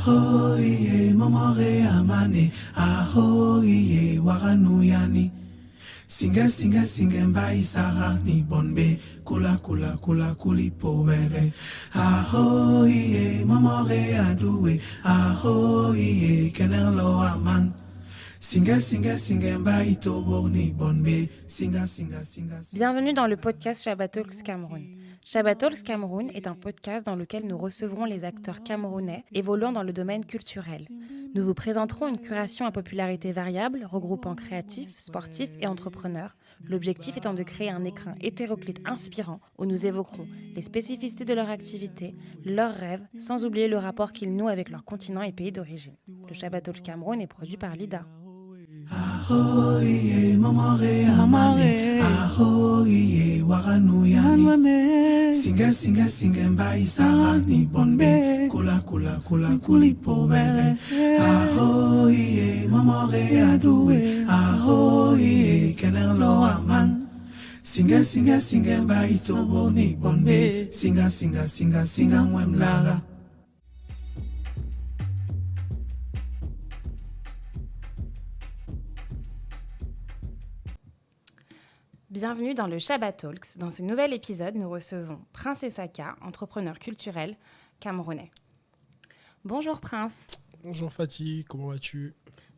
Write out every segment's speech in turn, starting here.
Ahoye momore amane, ahoye waranuyani. Singe singe singe mbai sarani bonbe, kula kula kula kuli povere. Ahoye momore aduwe, ahoye kenelo aman. Singa singa singa mbai toborni bonbe, singa singa singa. Bienvenue dans le podcast Shabbat Talks Cameroun. Shabbat Talks Cameroun est un podcast dans lequel nous recevrons les acteurs camerounais évoluant dans le domaine culturel. Nous vous présenterons une curation à popularité variable, regroupant créatifs, sportifs et entrepreneurs. L'objectif étant de créer un écrin hétéroclite inspirant où nous évoquerons les spécificités de leur activité, leurs rêves, sans oublier le rapport qu'ils nouent avec leur continent et pays d'origine. Le Shabbat Talks Cameroun est produit par Lida. Ahoye momore amane, ahoye waranuyani. Singa singa singa mbai sarani bonbe, kula kula kula kuli povere. Ahoye momore aduwe, ahoye kenelo aman. Singa singa singa mbai toborni bonbe, singa singa singa singa mwemlara. Bienvenue dans le Shabbat Talks. Dans ce nouvel épisode, nous recevons Prince Essaka, entrepreneur culturel camerounais. Bonjour Prince. Bonjour Fatih, comment vas-tu ?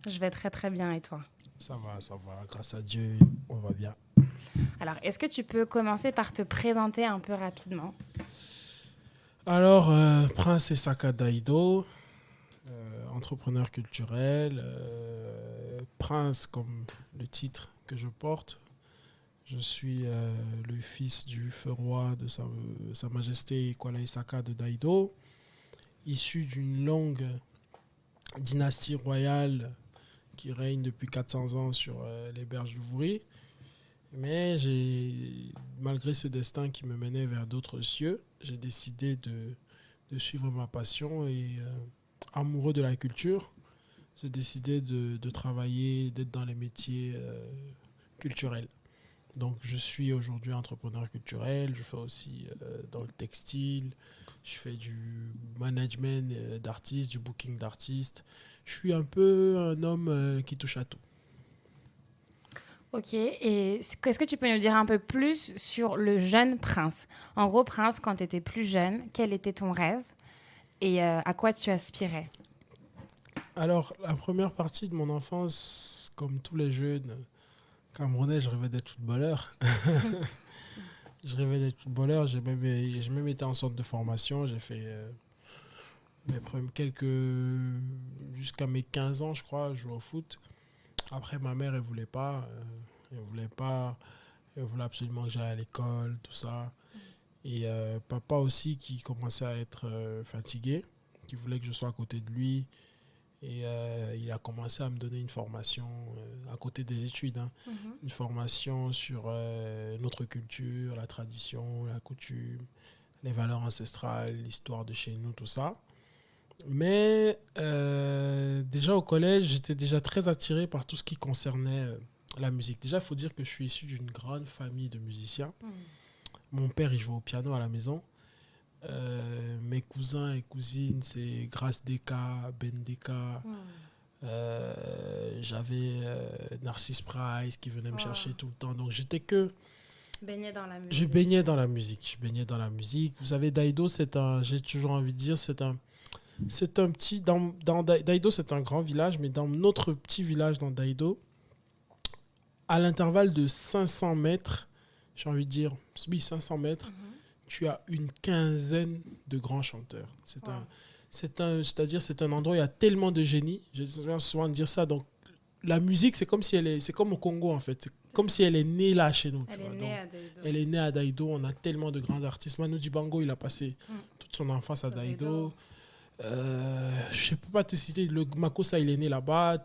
Je vais très très bien et toi ? Ça va, grâce à Dieu, on va bien. Alors, est-ce que tu peux commencer par te présenter un peu rapidement ? Alors, Prince Essaka Daido, entrepreneur culturel, Prince comme le titre que je porte. Je suis le fils du feu roi de Sa Majesté Kuala Essaka de Daido, issu d'une longue dynastie royale qui règne depuis 400 ans sur les berges du Vouri. Mais malgré ce destin qui me menait vers d'autres cieux, j'ai décidé de suivre ma passion et amoureux de la culture, j'ai décidé de travailler, d'être dans les métiers culturels. Donc, je suis aujourd'hui entrepreneur culturel. Je fais aussi dans le textile. Je fais du management d'artistes, du booking d'artistes. Je suis un peu un homme qui touche à tout. Ok, et est-ce que tu peux nous dire un peu plus sur le jeune Prince ? En gros, Prince, quand tu étais plus jeune, quel était ton rêve et à quoi tu aspirais ? Alors, la première partie de mon enfance, comme tous les jeunes Camerounais, je rêvais d'être footballeur. J'ai même été en centre de formation. J'ai fait jusqu'à mes 15 ans, je crois, jouer au foot. Après, ma mère, elle voulait pas. Elle voulait absolument que j'aille à l'école, tout ça. Et papa aussi, qui commençait à être fatigué, qui voulait que je sois à côté de lui. Et il a commencé à me donner une formation à côté des études, une formation sur notre culture, la tradition, la coutume, les valeurs ancestrales, l'histoire de chez nous, tout ça. Mais déjà au collège, j'étais déjà très attiré par tout ce qui concernait la musique. Déjà, il faut dire que je suis issu d'une grande famille de musiciens. Mon père, il jouait au piano à la maison. Mes cousins et cousines, c'est Grace Deka, Ben Deka. J'avais Narcisse Price qui venait me chercher tout le temps. Donc j'étais que... Baigné dans la musique. Je baignais dans la musique. Vous savez, Daido, j'ai toujours envie de dire, c'est un petit... Daido, c'est un grand village, mais dans notre petit village dans Daido, à l'intervalle de 500 mètres, j'ai envie de dire, oui, 500 mètres, tu as une quinzaine de grands chanteurs. C'est un endroit où il y a tellement de génies. Je viens souvent de dire ça. Donc, la musique, c'est comme au Congo, en fait. C'est comme si elle est née là chez nous. Elle est née à Daido. On a tellement de grands artistes. Manu Dibango, il a passé toute son enfance à Daido. Je ne peux pas te citer. Le Makossa, il est né là-bas.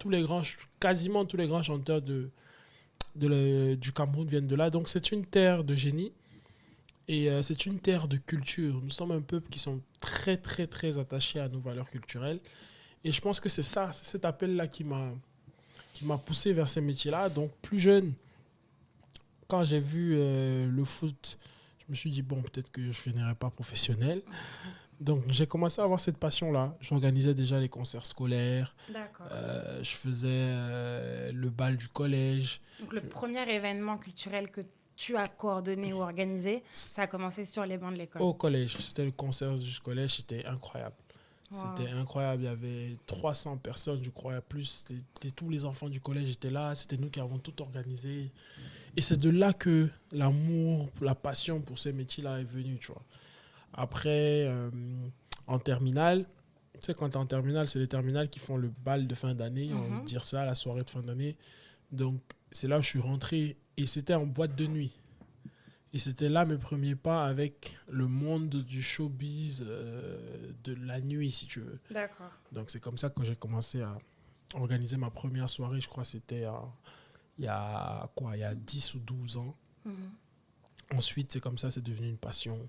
Quasiment tous les grands chanteurs du Cameroun viennent de là. Donc, c'est une terre de génie. Et c'est une terre de culture. Nous sommes un peuple qui sont très, très, très attachés à nos valeurs culturelles. Et je pense que c'est cet appel-là qui m'a poussé vers ces métiers-là. Donc, plus jeune, quand j'ai vu le foot, je me suis dit, bon, peut-être que je ne finirai pas professionnel. Donc, j'ai commencé à avoir cette passion-là. J'organisais déjà les concerts scolaires. D'accord. Je faisais le bal du collège. Donc, le premier événement culturel que tu as coordonné ou organisé, ça a commencé sur les bancs de l'école. Au collège. C'était le concert du collège. C'était incroyable. Wow. C'était incroyable. Il y avait 300 personnes, je crois, plus. Tous les enfants du collège étaient là. C'était nous qui avons tout organisé. Et c'est de là que l'amour, la passion pour ces métiers-là est venue, tu vois. Après, en terminale, tu sais, quand tu es en terminale, c'est les terminales qui font le bal de fin d'année, on va dire ça, la soirée de fin d'année. Donc, c'est là où je suis rentré. Et c'était en boîte de nuit. Et c'était là mes premiers pas avec le monde du showbiz de la nuit, si tu veux. D'accord. Donc, c'est comme ça que j'ai commencé à organiser ma première soirée. Je crois que c'était il y a 10 ou 12 ans. Ensuite, c'est comme ça, c'est devenu une passion.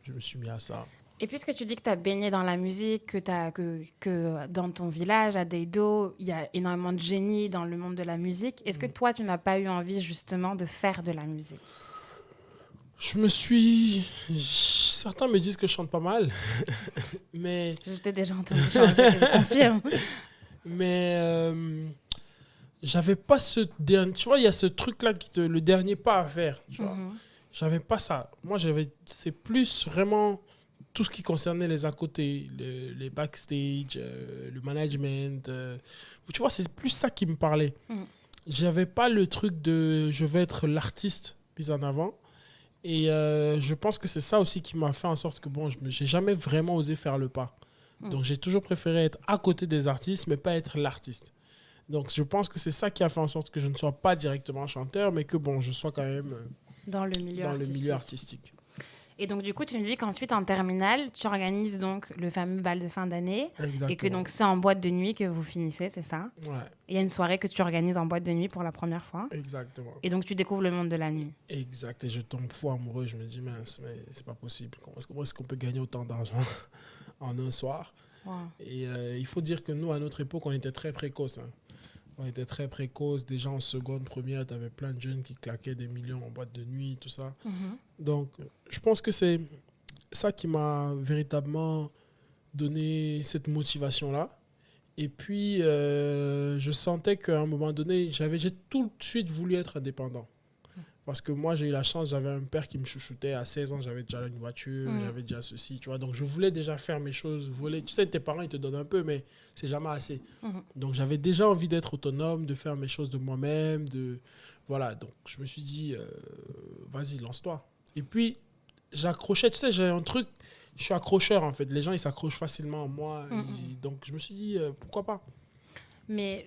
Je me suis mis à ça. Et puisque tu dis que tu as baigné dans la musique, que dans ton village, à Deido, il y a énormément de génie dans le monde de la musique, est-ce que toi, tu n'as pas eu envie justement de faire de la musique ? Certains me disent que je chante pas mal, mais... Je t'ai déjà entendu chanter, je confirme. Mais j'avais pas ce dernier... Tu vois, il y a ce truc-là, le dernier pas à faire, tu vois. J'avais pas ça. Moi, c'est plus vraiment tout ce qui concernait les à côté, les backstage, le management. Tu vois, c'est plus ça qui me parlait. J'avais pas le truc de je vais être l'artiste mis en avant. Et je pense que c'est ça aussi qui m'a fait en sorte que j'ai jamais vraiment osé faire le pas. Donc j'ai toujours préféré être à côté des artistes, mais pas être l'artiste. Donc je pense que c'est ça qui a fait en sorte que je ne sois pas directement chanteur, mais que je sois quand même dans le milieu artistique. Et donc du coup, tu me dis qu'ensuite en terminale, tu organises donc le fameux bal de fin d'année. Exactement. Et que donc c'est en boîte de nuit que vous finissez, c'est ça ? Ouais. Il y a une soirée que tu organises en boîte de nuit pour la première fois. Exactement. Et donc tu découvres le monde de la nuit. Exact. Et je tombe fou amoureux. Je me dis, mince, mais c'est pas possible. Comment est-ce qu'on peut gagner autant d'argent en un soir ? Wow. Et il faut dire que nous, à notre époque, on était très précoces. On était très précoces. Déjà en seconde, première, tu avais plein de jeunes qui claquaient des millions en boîte de nuit, tout ça. Donc, je pense que c'est ça qui m'a véritablement donné cette motivation-là. Et puis, je sentais qu'à un moment donné, j'ai tout de suite voulu être indépendant. Parce que moi, j'ai eu la chance, j'avais un père qui me chouchoutait. À 16 ans, j'avais déjà une voiture, j'avais déjà ceci, tu vois. Donc, je voulais déjà faire mes choses, voler. Tu sais, tes parents, ils te donnent un peu, mais c'est jamais assez. Donc, j'avais déjà envie d'être autonome, de faire mes choses de moi-même. Voilà, donc je me suis dit, vas-y, lance-toi. Et puis, j'accrochais, tu sais, j'ai un truc, je suis accrocheur, en fait. Les gens, ils s'accrochent facilement à moi. Donc, je me suis dit, pourquoi pas. Mais...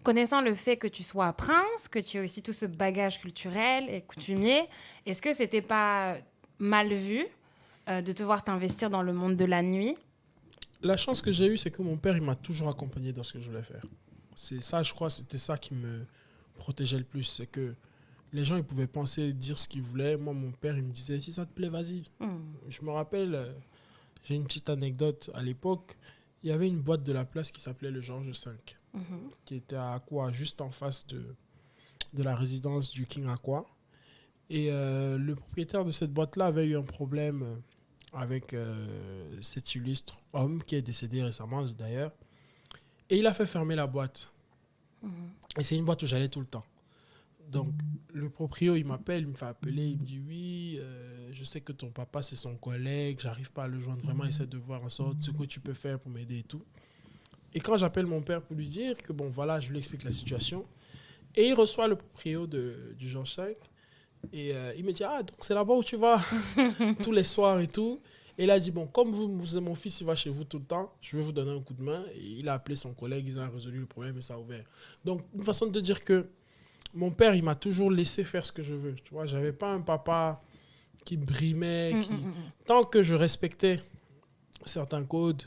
connaissant le fait que tu sois prince, que tu aies aussi tout ce bagage culturel et coutumier, est-ce que c'était pas mal vu de te voir t'investir dans le monde de la nuit ? La chance que j'ai eue, c'est que mon père, il m'a toujours accompagné dans ce que je voulais faire. C'est ça, je crois, c'était ça qui me protégeait le plus. C'est que les gens, ils pouvaient penser, dire ce qu'ils voulaient. Moi, mon père, il me disait, si ça te plaît, vas-y. Je me rappelle, j'ai une petite anecdote. À l'époque, il y avait une boîte de la place qui s'appelait le Georges V. Qui était à Aqua, juste en face de la résidence du King Aqua. Et le propriétaire de cette boîte-là avait eu un problème avec cet illustre homme qui est décédé récemment d'ailleurs. Et il a fait fermer la boîte. Et c'est une boîte où j'allais tout le temps. Donc le proprio, il m'appelle, il me fait appeler, il me dit oui, je sais que ton papa c'est son collègue, j'arrive pas à le joindre, vraiment essaie de voir en sorte ce que tu peux faire pour m'aider et tout. Et quand j'appelle mon père pour lui dire que voilà, je lui explique la situation, et il reçoit le proprio du Georges V, et il me dit, donc c'est là-bas où tu vas tous les soirs et tout. Et il a dit, comme mon fils il va chez vous tout le temps, je vais vous donner un coup de main. Et il a appelé son collègue, ils ont résolu le problème et ça a ouvert. Donc, une façon de dire que mon père, il m'a toujours laissé faire ce que je veux. Tu vois, j'avais pas un papa qui brimait, Tant que je respectais certains codes,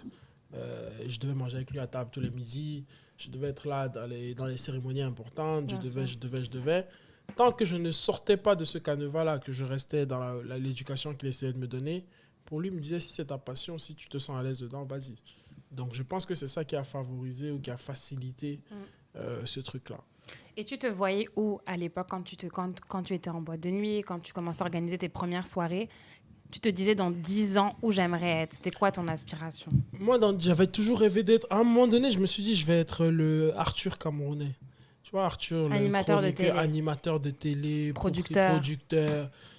je devais manger avec lui à table tous les midis, je devais être là dans les cérémonies importantes, je devais. Tant que je ne sortais pas de ce canevas-là, que je restais dans l'éducation qu'il essayait de me donner, pour lui, il me disait, si c'est ta passion, si tu te sens à l'aise dedans, vas-y. Donc, je pense que c'est ça qui a favorisé ou qui a facilité ce truc-là. Et tu te voyais où, à l'époque, quand tu étais en boîte de nuit, quand tu commençais à organiser tes premières soirées ? tu te disais dans 10 ans où j'aimerais être? C'était quoi ton aspiration? Moi, j'avais toujours rêvé d'être... À un moment donné, je me suis dit, je vais être le Arthur camerounais. Tu vois, Arthur, Animateur de télé. animateur de télé, Producteur.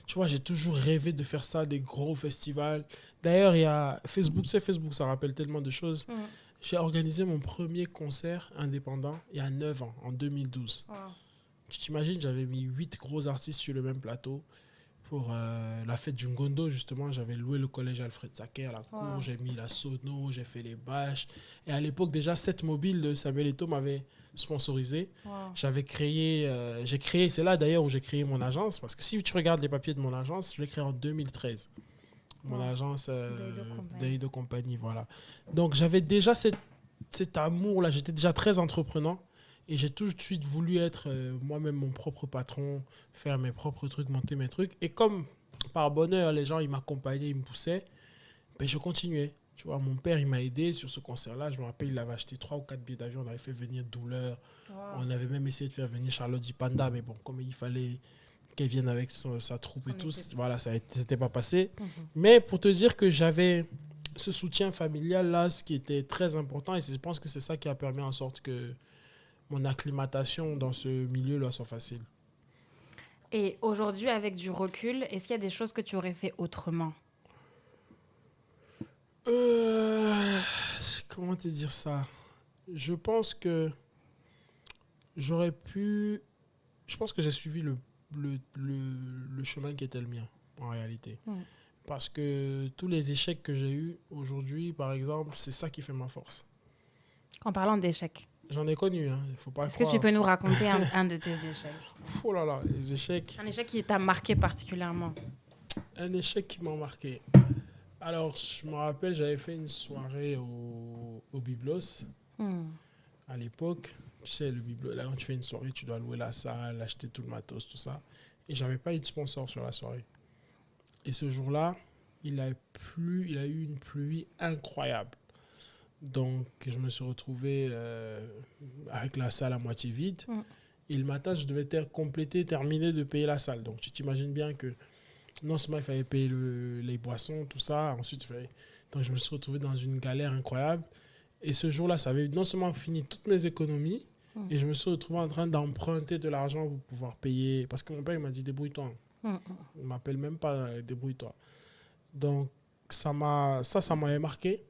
Tu vois, j'ai toujours rêvé de faire ça, des gros festivals. D'ailleurs, il y a Facebook, tu sais, Facebook, ça rappelle tellement de choses. J'ai organisé mon premier concert indépendant il y a 9 ans, en 2012. Wow. Tu t'imagines, j'avais mis 8 gros artistes sur le même plateau. Pour la fête du Ngondo, justement, j'avais loué le collège Alfred Saquet à la cour. Wow. J'ai mis la sono, j'ai fait les bâches. Et à l'époque, déjà, 7 Mobile de Samuel Eto'o m'avait sponsorisé. Wow. J'ai créé, c'est là d'ailleurs où j'ai créé mon agence. Parce que si tu regardes les papiers de mon agence, je l'ai créé en 2013. Mon agence Daido Company, voilà. Donc, j'avais déjà cet amour-là. J'étais déjà très entreprenant. Et j'ai tout de suite voulu être moi-même mon propre patron, faire mes propres trucs, monter mes trucs. Et comme par bonheur, les gens, ils m'accompagnaient, ils me poussaient, ben, je continuais. Tu vois, mon père, il m'a aidé sur ce concert-là. Je me rappelle, il avait acheté 3 ou 4 billets d'avion. On avait fait venir Douleur. Wow. On avait même essayé de faire venir Charlotte Dipanda. Mais bon, comme il fallait qu'elle vienne avec sa troupe et tout, voilà, ça n'était pas passé. Mais pour te dire que j'avais ce soutien familial-là, ce qui était très important. Et je pense que c'est ça qui a permis en sorte que mon acclimatation dans ce milieu-là soit facile. Et aujourd'hui, avec du recul, est-ce qu'il y a des choses que tu aurais fait autrement? Comment te dire ça? Je pense que j'aurais pu... Je pense que j'ai suivi le chemin qui était le mien, en réalité. Parce que tous les échecs que j'ai eus aujourd'hui, par exemple, c'est ça qui fait ma force. En parlant d'échecs, j'en ai connu, hein. Faut pas est-ce que tu peux nous raconter un de tes échecs? Oh là là, les échecs. Un échec qui t'a marqué particulièrement. Un échec qui m'a marqué. Alors, je me rappelle, j'avais fait une soirée au Biblos à l'époque. Tu sais, le Biblos, là, quand tu fais une soirée, tu dois louer la salle, acheter tout le matos, tout ça. Et j'avais pas eu de sponsor sur la soirée. Et ce jour-là, il a eu une pluie incroyable. Donc, je me suis retrouvé avec la salle à moitié vide. Et le matin, je devais terminer de payer la salle. Donc, tu t'imagines bien que non seulement il fallait payer les boissons, tout ça. Ensuite, donc, je me suis retrouvé dans une galère incroyable. Et ce jour-là, ça avait non seulement fini toutes mes économies, et je me suis retrouvé en train d'emprunter de l'argent pour pouvoir payer. Parce que mon père, il m'a dit, débrouille-toi. Il ne m'appelle même pas, débrouille-toi. Donc, ça m'avait marqué.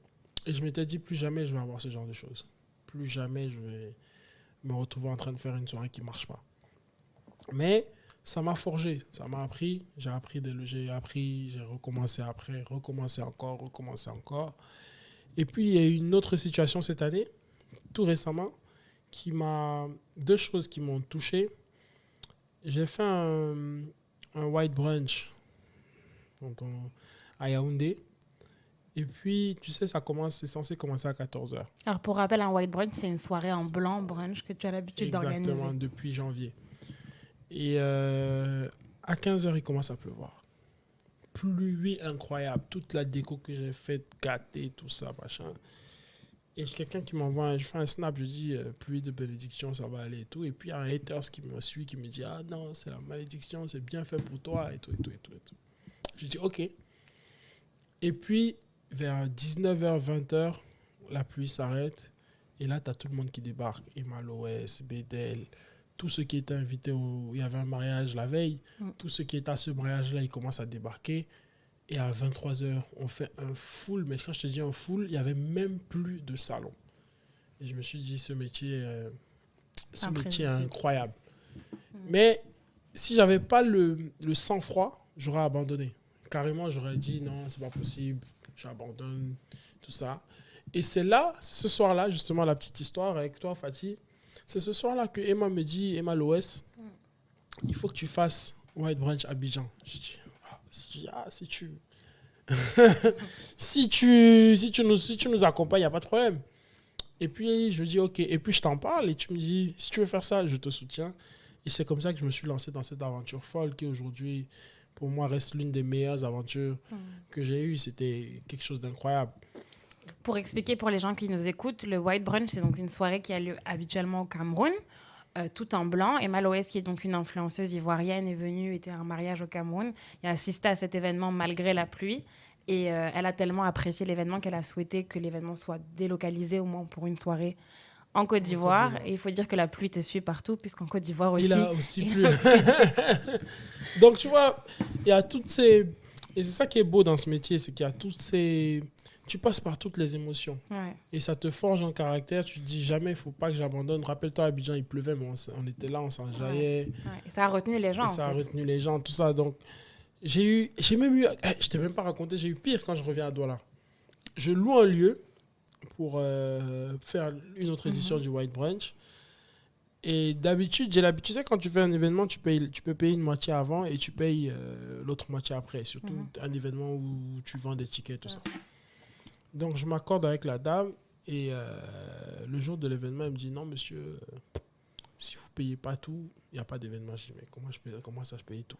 Et je m'étais dit, plus jamais je vais avoir ce genre de choses. Plus jamais je vais me retrouver en train de faire une soirée qui ne marche pas. Mais ça m'a forgé, ça m'a appris. J'ai recommencé après, recommencé encore. Et puis, il y a eu une autre situation cette année, tout récemment, deux choses qui m'ont touché. J'ai fait un white brunch à Yaoundé. Et puis, tu sais, c'est censé commencer à 14h. Alors, pour rappel, un white brunch, c'est une soirée en blanc brunch que tu as l'habitude d'organiser. Exactement, depuis janvier. Et à 15h, il commence à pleuvoir. Pluie incroyable. Toute la déco que j'ai faite, gâtée, tout ça, machin. Et j'ai quelqu'un qui m'envoie, je fais un snap, je dis, pluie de bénédiction, ça va aller et tout. Et puis, il y a un haters qui me suit, qui me dit, ah non, c'est la malédiction, c'est bien fait pour toi, et tout. Je dis, ok. Et puis, vers 19h, 20h, la pluie s'arrête. Et là, tu as tout le monde qui débarque. Emma Loès, Bédel, tous ceux qui étaient invités, il y avait un mariage la veille. Tous ceux qui étaient à ce mariage-là, ils commencent à débarquer. Et à 23h, on fait un full. Mais quand je te dis un full, il n'y avait même plus de salon. Et je me suis dit, ce métier est incroyable. Mais si je n'avais pas le sang-froid, j'aurais abandonné. Carrément, j'aurais dit, non, c'est pas possible. J'abandonne, tout ça. Et c'est là, ce soir-là, justement, la petite histoire avec toi, Fatih. C'est ce soir-là que Emma me dit, Emma Loès, il faut que tu fasses White Brunch Abidjan. Je dis, si tu si tu nous accompagnes, il n'y a pas de problème. Et puis, je dis, ok. Et puis, je t'en parle et tu me dis, si tu veux faire ça, je te soutiens. Et c'est comme ça que je me suis lancé dans cette aventure folle qui, aujourd'hui, pour moi, reste l'une des meilleures aventures que j'ai eues. C'était quelque chose d'incroyable. Pour expliquer pour les gens qui nous écoutent, le White Brunch, c'est donc une soirée qui a lieu habituellement au Cameroun. tout en blanc. Et Maloès, qui est donc une influenceuse ivoirienne, est venue, était à un mariage au Cameroun et a assisté à cet événement malgré la pluie. Et elle a tellement apprécié l'événement qu'elle a souhaité que l'événement soit délocalisé au moins pour une soirée en Côte d'Ivoire. Et il faut dire que la pluie te suit partout, puisqu'en Côte d'Ivoire aussi... Il a aussi plu. Donc, tu vois, il y a toutes ces... Et c'est ça qui est beau dans ce métier, c'est qu'il y a toutes ces... Tu passes par toutes les émotions. Ouais. Et ça te forge en caractère. Tu te dis jamais, il ne faut pas que j'abandonne. Rappelle-toi, à Abidjan, il pleuvait, mais on était là, on s'enjaillait. Ouais. Et ça a retenu les gens, Et ça a retenu les gens, tout ça. Donc, j'ai même eu... Je t'ai même pas raconté, j'ai eu pire quand je reviens à Douala. Je loue un lieu pour faire une autre édition du White Branch. Et d'habitude, j'ai l'habitude, tu sais, quand tu fais un événement, tu peux payer une moitié avant et tu payes l'autre moitié après. Surtout un événement où tu vends des tickets, tout ça. Donc, je m'accorde avec la dame et le jour de l'événement, elle me dit, non, monsieur, si vous ne payez pas tout, il n'y a pas d'événement. Je dis, mais comment ça, je paye tout?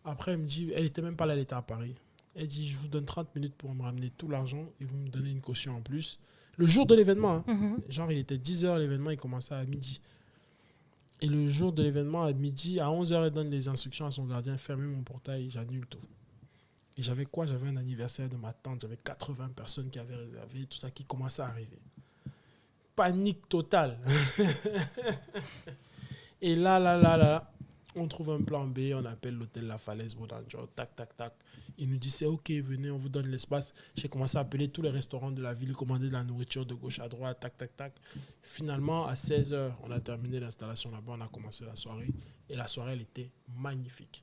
Après, elle me dit, elle n'était même pas là, elle était à Paris. Elle dit, je vous donne 30 minutes pour me ramener tout l'argent et vous me donnez une caution en plus. Le jour de l'événement, hein. Genre, il était 10h, l'événement, il commençait à midi. Et le jour de l'événement, à midi, à 11h, elle donne les instructions à son gardien, fermez mon portail, j'annule tout. Et j'avais quoi? J'avais un anniversaire de ma tante, j'avais 80 personnes qui avaient réservé, tout ça qui commençait à arriver. Panique totale. Et là, on trouve un plan B, on appelle l'hôtel La Falaise, Bodanjo, tac, tac, tac. Il nous dit, c'est OK, venez, on vous donne l'espace. J'ai commencé à appeler tous les restaurants de la ville, commander de la nourriture de gauche à droite, tac, tac, tac. Finalement, à 16h, on a terminé l'installation là-bas, on a commencé la soirée. Et la soirée, elle était magnifique.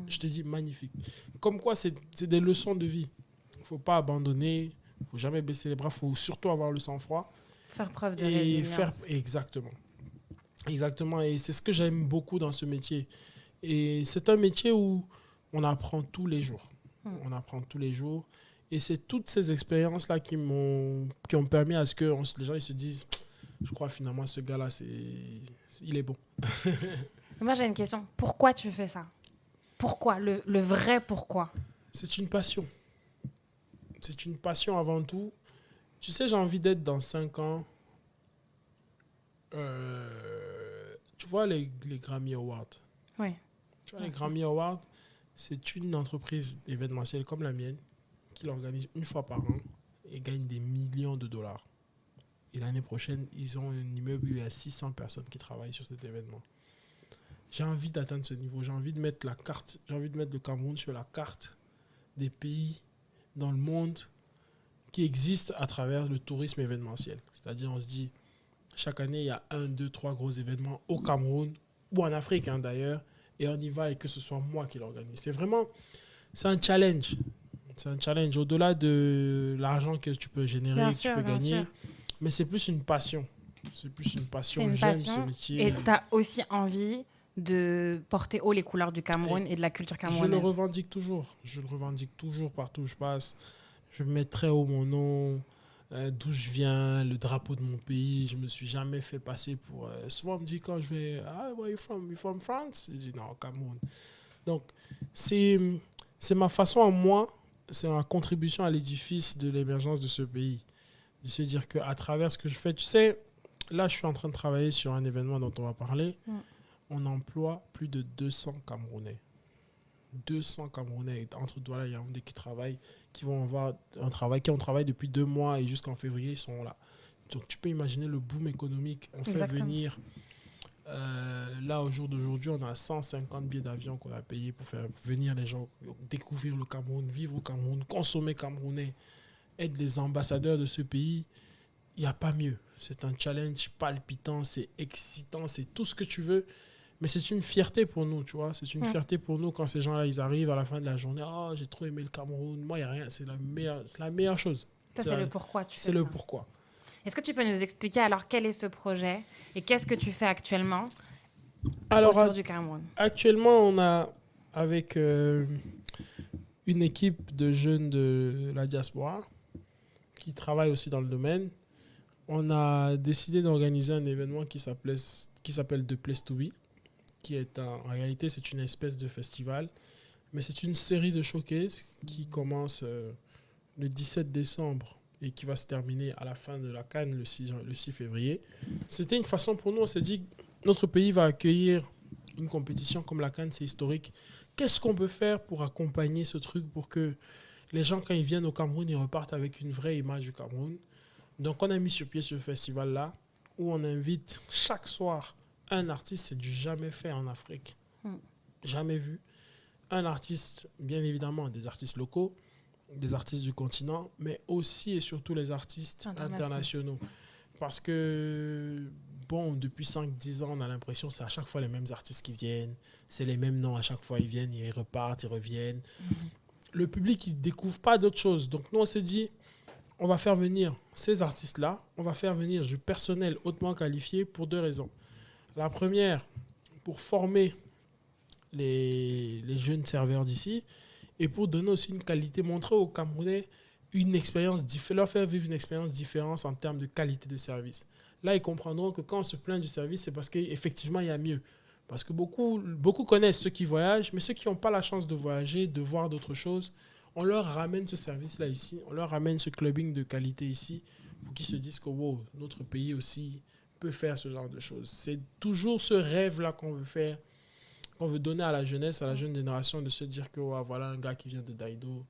Je te dis magnifique. Comme quoi, c'est des leçons de vie. Il ne faut pas abandonner, il ne faut jamais baisser les bras, il faut surtout avoir le sang-froid. Faire preuve de résilience. Exactement. Exactement, et c'est ce que j'aime beaucoup dans ce métier. Et c'est un métier où on apprend tous les jours. On apprend tous les jours. Et c'est toutes ces expériences-là qui ont permis à ce que les gens ils se disent, je crois finalement ce gars-là, il est bon. Moi, j'ai une question. Pourquoi tu fais ça? Pourquoi? Le vrai pourquoi? C'est une passion. C'est une passion avant tout. Tu sais, j'ai envie d'être dans 5 ans... tu vois les Grammy Awards. Oui. Tu vois, les Grammy Awards, c'est une entreprise événementielle comme la mienne qui l'organise une fois par an et gagne des millions de dollars. Et l'année prochaine, ils ont un immeuble où il y a 600 personnes qui travaillent sur cet événement. J'ai envie d'atteindre ce niveau. J'ai envie de mettre le Cameroun sur la carte des pays dans le monde qui existent à travers le tourisme événementiel. C'est-à-dire, on se dit, chaque année, il y a 1, 2, 3 gros événements au Cameroun ou en Afrique d'ailleurs, et on y va et que ce soit moi qui l'organise. C'est un challenge. C'est un challenge au-delà de l'argent que tu peux générer, que tu peux gagner. Mais c'est plus une passion. C'est plus une passion. J'aime ce métier. Et tu as aussi envie de porter haut les couleurs du Cameroun et de la culture camerounaise. Je le revendique toujours. Je le revendique toujours partout où je passe. Je mets très haut mon nom, d'où je viens, le drapeau de mon pays. Je ne me suis jamais fait passer pour... souvent, on me dit quand je vais... Ah, where you from? You from France? Je dis non, Cameroun. Donc, c'est ma façon à moi, c'est ma contribution à l'édifice de l'émergence de ce pays. De se dire qu'à travers ce que je fais, tu sais, là, je suis en train de travailler sur un événement dont on va parler. On emploie plus de 200 Camerounais. 200 Camerounais entre Douala et Yaoundé qui vont avoir un travail, qui ont travaillé depuis 2 mois et jusqu'en février, ils sont là. Donc, tu peux imaginer le boom économique. On fait venir... là, au jour d'aujourd'hui, on a 150 billets d'avion qu'on a payés pour faire venir les gens découvrir le Cameroun, vivre au Cameroun, consommer camerounais, être les ambassadeurs de ce pays. Il n'y a pas mieux. C'est un challenge palpitant, c'est excitant, c'est tout ce que tu veux. Mais c'est une fierté pour nous, tu vois. C'est une fierté pour nous quand ces gens-là, ils arrivent à la fin de la journée. Oh, j'ai trop aimé le Cameroun. Moi, il n'y a rien. C'est la meilleure chose. Ça, c'est le pourquoi. C'est le pourquoi. Est-ce que tu peux nous expliquer alors quel est ce projet et qu'est-ce que tu fais actuellement autour du Cameroun? Actuellement, on a, avec une équipe de jeunes de la diaspora qui travaillent aussi dans le domaine, on a décidé d'organiser un événement qui s'appelle The Place to Be, qui est en réalité, c'est une espèce de festival, mais c'est une série de showcases qui commence le 17 décembre et qui va se terminer à la fin de la CAN le 6 février. C'était une façon pour nous, on s'est dit, notre pays va accueillir une compétition comme la CAN, c'est historique. Qu'est-ce qu'on peut faire pour accompagner ce truc pour que les gens, quand ils viennent au Cameroun, ils repartent avec une vraie image du Cameroun? Donc, on a mis sur pied ce festival-là où on invite chaque soir un artiste. C'est du jamais fait en Afrique. Jamais vu. Un artiste, bien évidemment, des artistes locaux, des artistes du continent, mais aussi et surtout les artistes internationaux. Parce que, bon, depuis 5-10 ans, on a l'impression que c'est à chaque fois les mêmes artistes qui viennent. C'est les mêmes noms à chaque fois. Ils viennent, ils repartent, ils reviennent. Le public, il ne découvre pas d'autres choses. Donc, nous, on s'est dit, on va faire venir ces artistes-là. On va faire venir du personnel hautement qualifié pour 2 raisons. La première, pour former les jeunes serveurs d'ici et pour donner aussi une qualité, montrer aux Camerounais une expérience, leur faire vivre une expérience différente en termes de qualité de service. Là, ils comprendront que quand on se plaint du service, c'est parce qu'effectivement, il y a mieux. Parce que beaucoup connaissent ceux qui voyagent, mais ceux qui n'ont pas la chance de voyager, de voir d'autres choses, on leur ramène ce service-là ici, on leur ramène ce clubbing de qualité ici, pour qu'ils se disent que wow, notre pays aussi peut faire ce genre de choses. C'est toujours ce rêve-là qu'on veut faire, qu'on veut donner à la jeunesse, à la jeune génération, de se dire que wow, voilà un gars qui vient de Daido,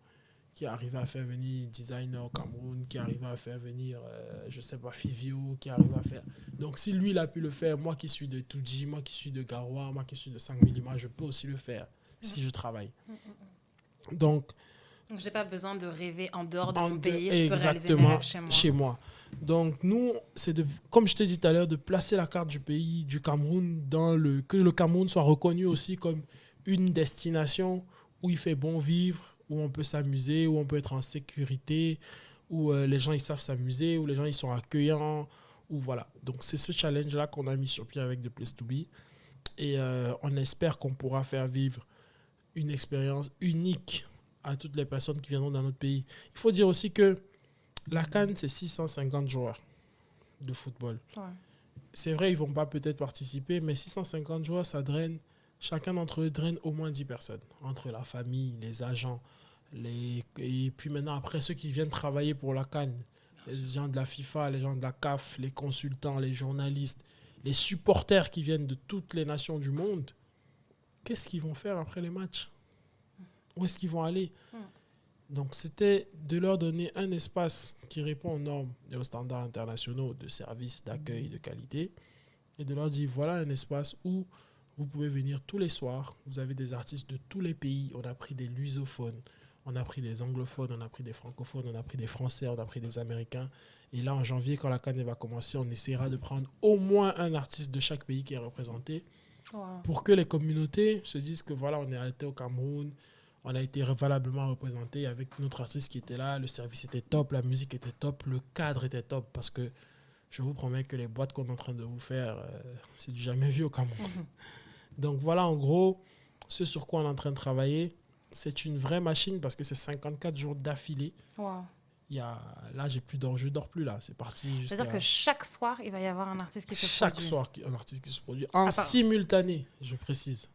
qui arrive à faire venir designer au Cameroun, qui arrive à faire venir, je sais pas, Fivio, qui arrive à faire... Donc, si lui, il a pu le faire, moi qui suis de Tuji, moi qui suis de Garoua, moi qui suis de 5000 images, je peux aussi le faire si je travaille. Donc, j'ai pas besoin de rêver en dehors de mon pays, je peux réaliser mes rêves chez moi. Donc, nous, c'est comme je t'ai dit tout à l'heure, de placer la carte du pays, du Cameroun, que le Cameroun soit reconnu aussi comme une destination où il fait bon vivre, où on peut s'amuser, où on peut être en sécurité, où les gens ils savent s'amuser, où les gens ils sont accueillants, où voilà. Donc c'est ce challenge-là qu'on a mis sur pied avec The Place to Be. Et on espère qu'on pourra faire vivre une expérience unique à toutes les personnes qui viendront dans notre pays. Il faut dire aussi que la CAN, c'est 650 joueurs de football. Ouais. C'est vrai, ils ne vont pas peut-être participer, mais 650 joueurs, ça draine. Chacun d'entre eux draine au moins 10 personnes, entre la famille, les agents, et puis maintenant, après, ceux qui viennent travailler pour la CAN, les gens de la FIFA, les gens de la CAF, les consultants, les journalistes, les supporters qui viennent de toutes les nations du monde, qu'est-ce qu'ils vont faire après les matchs? Où est-ce qu'ils vont aller? Donc, c'était de leur donner un espace qui répond aux normes et aux standards internationaux de service, d'accueil, de qualité, et de leur dire, voilà un espace où vous pouvez venir tous les soirs. Vous avez des artistes de tous les pays. On a pris des lusophones, on a pris des anglophones, on a pris des francophones, on a pris des Français, on a pris des Américains. Et là, en janvier, quand la CAN va commencer, on essaiera de prendre au moins un artiste de chaque pays qui est représenté pour que les communautés se disent que voilà, on est arrêté au Cameroun, on a été valablement représenté avec notre artiste qui était là, le service était top, la musique était top, le cadre était top, parce que je vous promets que les boîtes qu'on est en train de vous faire, c'est du jamais vu au Cameroun. Donc voilà, en gros, ce sur quoi on est en train de travailler, c'est une vraie machine parce que c'est 54 jours d'affilée. Là, je dors plus là. C'est parti. C'est-à-dire que chaque soir, il va y avoir un artiste qui se produit. Chaque soir, un artiste qui se produit. En simultané, je précise.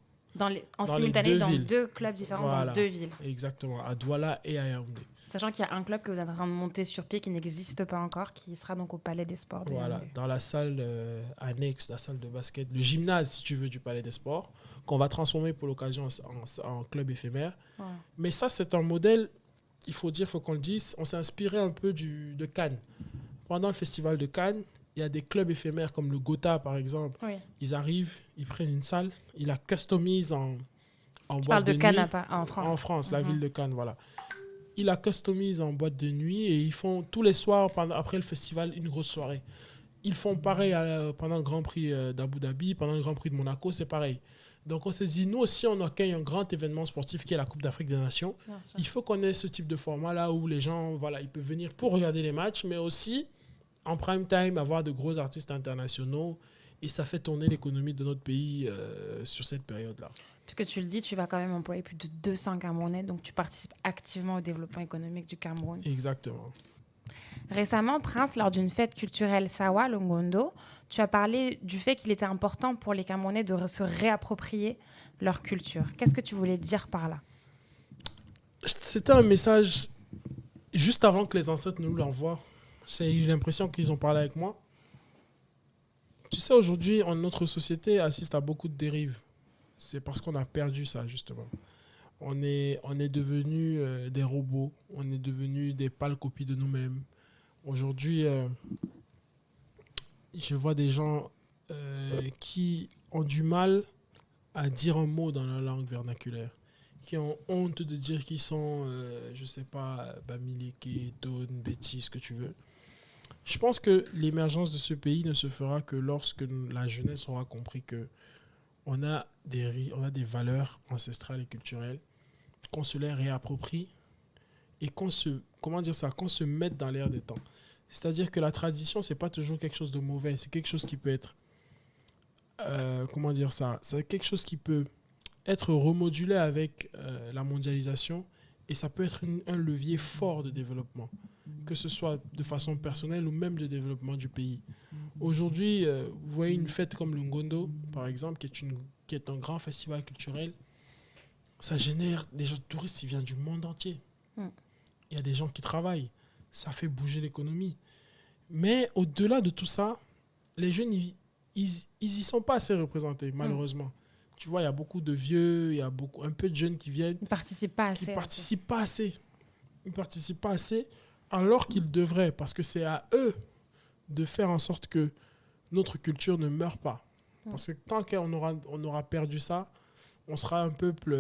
En simultané, dans 2 clubs différents, dans 2 villes. Exactement, à Douala et à Yaoundé. Sachant qu'il y a un club que vous êtes en train de monter sur pied qui n'existe pas encore, qui sera donc au Palais des Sports de Yaoundé. Dans la salle annexe, la salle de basket, le gymnase, si tu veux, du Palais des Sports, qu'on va transformer pour l'occasion en club éphémère. Ouais. Mais ça, c'est un modèle, il faut qu'on le dise, on s'est inspiré un peu de Cannes. Pendant le festival de Cannes, il y a des clubs éphémères comme le Gotha, par exemple. Oui. Ils arrivent, ils prennent une salle, ils la customisent en boîte de nuit. Cannes en France. En France, la ville de Cannes, voilà. Ils la customisent en boîte de nuit et ils font tous les soirs, après le festival, une grosse soirée. Ils font pareil pendant le Grand Prix d'Abu Dhabi, pendant le Grand Prix de Monaco, c'est pareil. Donc on s'est dit, nous aussi, on accueille un grand événement sportif qui est la Coupe d'Afrique des Nations. Il faut qu'on ait ce type de format-là où les gens, voilà, ils peuvent venir pour regarder les matchs, mais aussi, en prime time, avoir de gros artistes internationaux. Et ça fait tourner l'économie de notre pays sur cette période-là. Puisque tu le dis, tu vas quand même employer plus de 200 Camerounais, donc tu participes activement au développement économique du Cameroun. Exactement. Récemment, Prince, lors d'une fête culturelle Sawa, Longondo, tu as parlé du fait qu'il était important pour les Camerounais de se réapproprier leur culture. Qu'est-ce que tu voulais dire par là? C'était un message juste avant que les ancêtres nous l'envoient. J'ai eu l'impression qu'ils ont parlé avec moi. Tu sais, aujourd'hui, notre société assiste à beaucoup de dérives. C'est parce qu'on a perdu ça, justement. On est devenus des robots. On est devenus des pâles copies de nous-mêmes. Aujourd'hui, je vois des gens qui ont du mal à dire un mot dans leur langue vernaculaire, qui ont honte de dire qu'ils sont, je sais pas, Bamileke, Tone, Betty, ce que tu veux. Je pense que l'émergence de ce pays ne se fera que lorsque la jeunesse aura compris que on a des valeurs ancestrales et culturelles, qu'on se les réapproprie et qu'on se mette dans l'air des temps. C'est-à-dire que la tradition, c'est pas toujours quelque chose de mauvais, c'est quelque chose qui peut être, c'est quelque chose qui peut être remodulé avec la mondialisation et ça peut être un levier fort de développement, que ce soit de façon personnelle ou même de développement du pays. Aujourd'hui, vous voyez une fête comme le Ngondo, par exemple, qui est un grand festival culturel, ça génère des gens touristes qui viennent du monde entier. Il y a des gens qui travaillent, ça fait bouger l'économie. Mais au-delà de tout ça, les jeunes, ils y sont pas assez représentés, malheureusement. Tu vois, il y a beaucoup de vieux, il y a un peu de jeunes qui viennent. Ils ne participent pas assez. Ils participent pas assez, alors qu'ils devraient, parce que c'est à eux de faire en sorte que notre culture ne meure pas. Parce que tant qu'on aura perdu ça, on sera un peuple,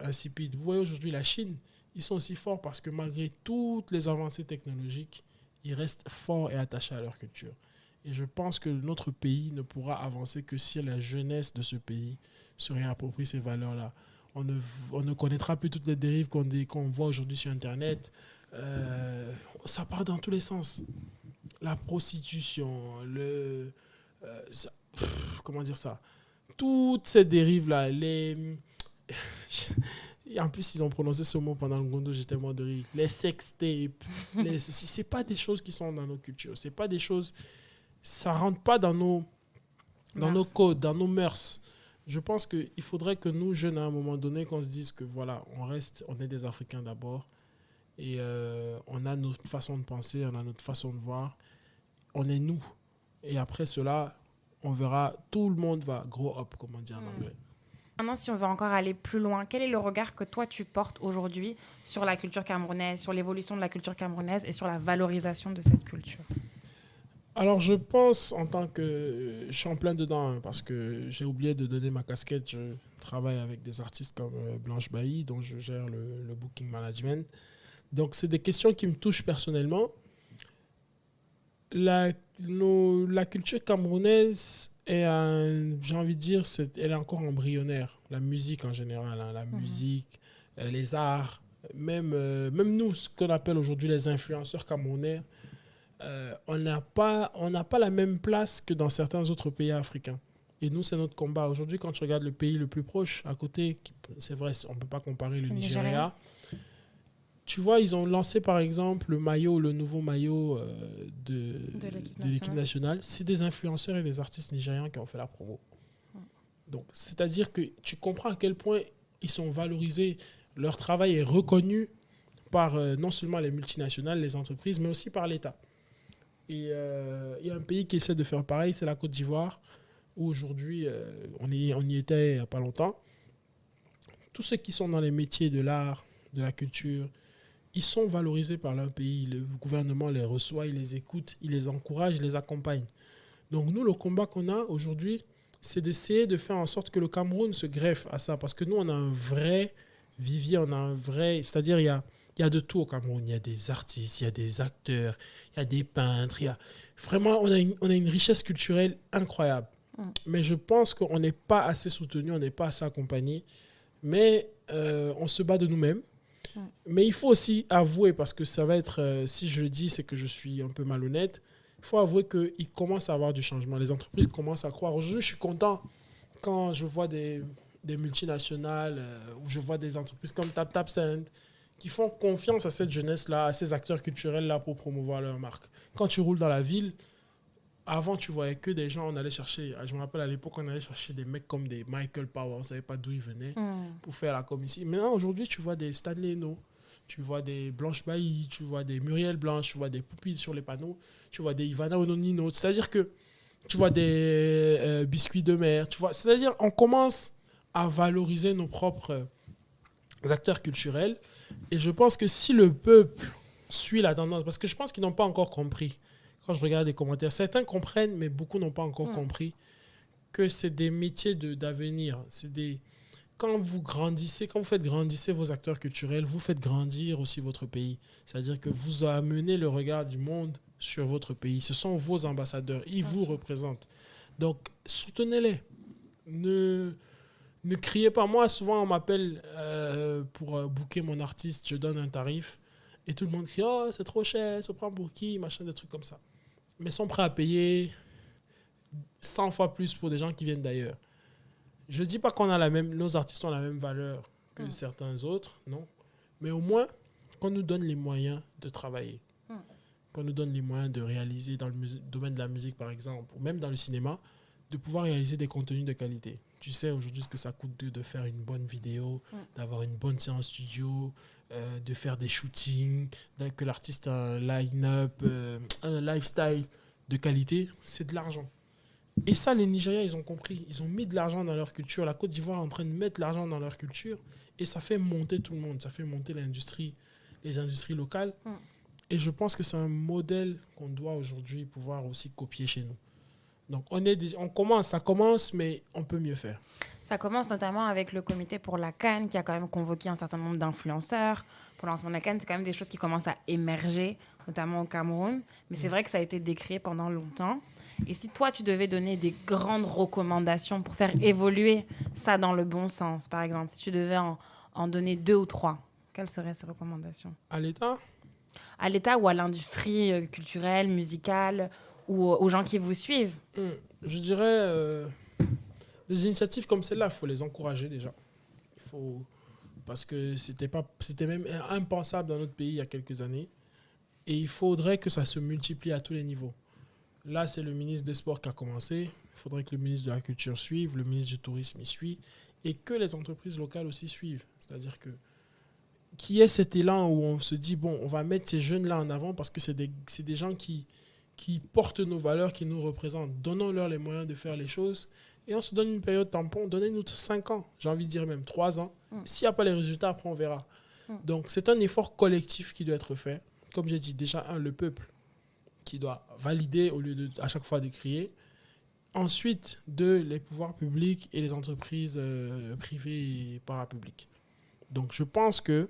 insipide. Vous voyez aujourd'hui la Chine, ils sont aussi forts parce que malgré toutes les avancées technologiques, ils restent forts et attachés à leur culture. Et je pense que notre pays ne pourra avancer que si la jeunesse de ce pays se réapproprie ces valeurs-là. On ne connaîtra plus toutes les dérives qu'on voit aujourd'hui sur Internet. Ça part dans tous les sens. La prostitution, toutes ces dérives-là, en plus, ils ont prononcé ce mot pendant le Ngondo, j'étais mort de rire. Les sextapes, c'est pas des choses qui sont dans nos cultures. C'est pas des choses... Ça rentre pas dans nos codes, dans nos mœurs. Je pense qu'il faudrait que nous, jeunes, à un moment donné, qu'on se dise que voilà, on est des Africains d'abord. Et on a notre façon de penser, on a notre façon de voir. On est nous. Et après cela, on verra, tout le monde va grow up, comme on dit en anglais. Maintenant, si on veut encore aller plus loin, quel est le regard que toi, tu portes aujourd'hui sur la culture camerounaise, sur l'évolution de la culture camerounaise et sur la valorisation de cette culture ? Alors, je pense, en tant que... Je suis en plein dedans, parce que j'ai oublié de donner ma casquette. Je travaille avec des artistes comme Blanche Bailly, dont je gère le booking management. Donc, c'est des questions qui me touchent personnellement. La culture camerounaise est, j'ai envie de dire, elle est encore embryonnaire. La musique en général, la musique, les arts, même nous, ce qu'on appelle aujourd'hui les influenceurs camerounais, on n'a pas la même place que dans certains autres pays africains. Et nous, c'est notre combat. Aujourd'hui, quand tu regardes le pays le plus proche, à côté, c'est vrai, on ne peut pas comparer le Nigeria. Tu vois, ils ont lancé, par exemple, le nouveau maillot de l'équipe nationale. C'est des influenceurs et des artistes nigérians qui ont fait la promo. Donc, c'est-à-dire que tu comprends à quel point ils sont valorisés. Leur travail est reconnu par non seulement les multinationales, les entreprises, mais aussi par l'État. Et il y a un pays qui essaie de faire pareil, c'est la Côte d'Ivoire, où aujourd'hui, on y était il n'y a pas longtemps. Tous ceux qui sont dans les métiers de l'art, de la culture, ils sont valorisés par leur pays. Le gouvernement les reçoit, il les écoute, il les encourage, il les accompagne. Donc nous, le combat qu'on a aujourd'hui, c'est d'essayer de faire en sorte que le Cameroun se greffe à ça. Parce que nous, on a un vrai vivier, c'est-à-dire il y a de tout au Cameroun. Il y a des artistes, il y a des acteurs, il y a des peintres. Vraiment, on a une richesse culturelle incroyable. Mais je pense qu'on n'est pas assez soutenu, on n'est pas assez accompagné. Mais on se bat de nous-mêmes. Mais il faut aussi avouer, parce que ça va être, si je le dis, c'est que je suis un peu malhonnête, il faut avouer qu'il commence à avoir du changement. Les entreprises commencent à croire. Aujourd'hui, je suis content quand je vois des multinationales, ou je vois des entreprises comme TapTapSend, qui font confiance à cette jeunesse-là, à ces acteurs culturels-là pour promouvoir leur marque. Quand tu roules dans la ville, avant, tu voyais que des gens, on allait chercher, je me rappelle à l'époque, on allait chercher des mecs comme des Michael Power, on ne savait pas d'où ils venaient pour faire la com ici. Maintenant, aujourd'hui, tu vois des Stanley No, tu vois des Blanche Bailly, tu vois des Muriel Blanche, tu vois des Poupies sur les panneaux, tu vois des Ivana Ononino. C'est-à-dire que tu vois des biscuits de mer, tu vois. C'est-à-dire, on commence à valoriser nos propres acteurs culturels. Et je pense que si le peuple suit la tendance, parce que je pense qu'ils n'ont pas encore compris, quand je regarde les commentaires, certains comprennent, mais beaucoup n'ont pas encore compris que c'est des métiers d'avenir. Quand vous grandissez, quand vous faites grandir vos acteurs culturels, vous faites grandir aussi votre pays. C'est-à-dire que vous amenez le regard du monde sur votre pays. Ce sont vos ambassadeurs. Ils vous représentent. Donc, soutenez-les. Ne criez pas. Moi, souvent, on m'appelle pour booker mon artiste. Je donne un tarif. Et tout le monde crie « Oh, c'est trop cher, ça prend pour qui ?» Machin, des trucs comme ça. Mais ils sont prêts à payer 100 fois plus pour des gens qui viennent d'ailleurs. Je ne dis pas nos artistes ont la même valeur que certains autres, non. Mais au moins, qu'on nous donne les moyens de travailler. Qu'on nous donne les moyens de réaliser dans le domaine de la musique, par exemple, ou même dans le cinéma, de pouvoir réaliser des contenus de qualité. Tu sais aujourd'hui ce que ça coûte de faire une bonne vidéo, d'avoir une bonne séance studio, de faire des shootings, que l'artiste a un line-up, un lifestyle de qualité, c'est de l'argent. Et ça, les Nigériens, ils ont compris. Ils ont mis de l'argent dans leur culture. La Côte d'Ivoire est en train de mettre de l'argent dans leur culture. Et ça fait monter tout le monde. Ça fait monter les industries locales. Et je pense que c'est un modèle qu'on doit aujourd'hui pouvoir aussi copier chez nous. Donc, ça commence, mais on peut mieux faire. Ça commence notamment avec le comité pour la Cannes qui a quand même convoqué un certain nombre d'influenceurs. Pour le lancement de la Cannes, c'est quand même des choses qui commencent à émerger, notamment au Cameroun. Mais c'est vrai que ça a été décrié pendant longtemps. Et si toi, tu devais donner des grandes recommandations pour faire évoluer ça dans le bon sens, par exemple, si tu devais en donner 2 ou 3, quelles seraient ces recommandations ? À l'État ? À l'État ou à l'industrie culturelle, musicale, ou aux gens qui vous suivent ? Je dirais, des initiatives comme celle-là, il faut les encourager déjà. Parce que c'était même impensable dans notre pays il y a quelques années. Et il faudrait que ça se multiplie à tous les niveaux. Là, c'est le ministre des Sports qui a commencé. Il faudrait que le ministre de la Culture suive, le ministre du Tourisme y suit, et que les entreprises locales aussi suivent. C'est-à-dire qu'il y ait cet élan où on se dit, bon, on va mettre ces jeunes-là en avant parce que c'est des gens qui portent nos valeurs, qui nous représentent. Donnons-leur les moyens de faire les choses. Et on se donne une période tampon. Donnez-nous 5 ans, j'ai envie de dire même 3 ans. S'il n'y a pas les résultats, après on verra. Donc, c'est un effort collectif qui doit être fait. Comme j'ai dit, déjà, le peuple qui doit valider au lieu de à chaque fois de crier. Ensuite, les pouvoirs publics et les entreprises privées et parapubliques. Donc, je pense que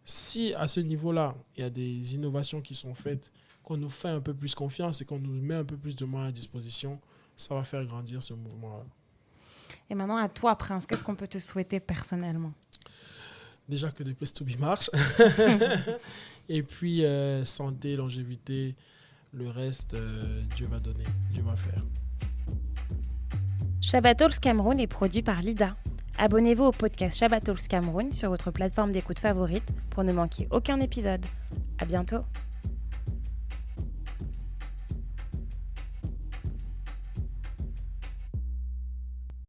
si à ce niveau-là, il y a des innovations qui sont faites, qu'on nous fait un peu plus confiance et qu'on nous met un peu plus de moyens à disposition, ça va faire grandir ce mouvement-là. Et maintenant, à toi, Prince, qu'est-ce qu'on peut te souhaiter personnellement ? Déjà que The Place to Be marche. Et puis, santé, longévité, le reste, Dieu va donner, Dieu va faire. Shabbat Talks Cameroun est produit par Lida. Abonnez-vous au podcast Shabbat Talks Cameroun sur votre plateforme d'écoute favorite pour ne manquer aucun épisode. À bientôt.